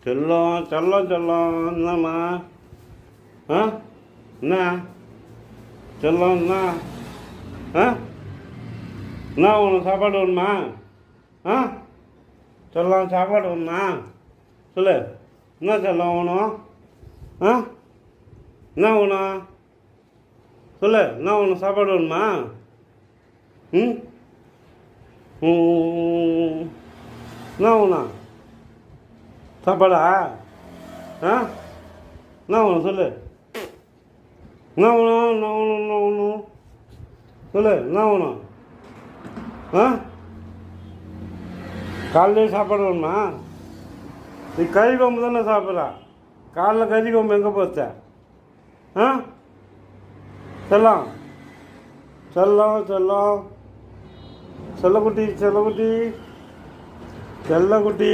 செல்லம் செல்லம் செல்லம் என்னம்மா? ஆ என்ன செல்லம் என்ன? ஆ என்ன உனக்கு சாப்பாடு வேணுமா? ஆ செல்லம் சாப்பாடு வேணுமா? சொல்லு, என்ன செல்லம் வேணும்? ஆ என்ன வேணும்? சொல்லு, என்ன வேணும்? சாப்பாடு வேணுமா? ம் என்ன வேணும்? சாப்பாடா? ஆ என்ன வேணும் சொல்லு, என்ன வேணும்? என்ன வேணும்? என்ன வேணும் சொல்லு, என்ன வேணும்? ஆ காலையிலே சாப்பாடு வேணுமா? நீ கறி கொம்பு தானே சாப்பிட்ற, காலைல கறி கொம்பு எங்கே போச்ச? ஆ செல்லம் செல்லம் செல்லம் செல்லக்குட்டி செல்லக்குட்டி செல்லக்குட்டி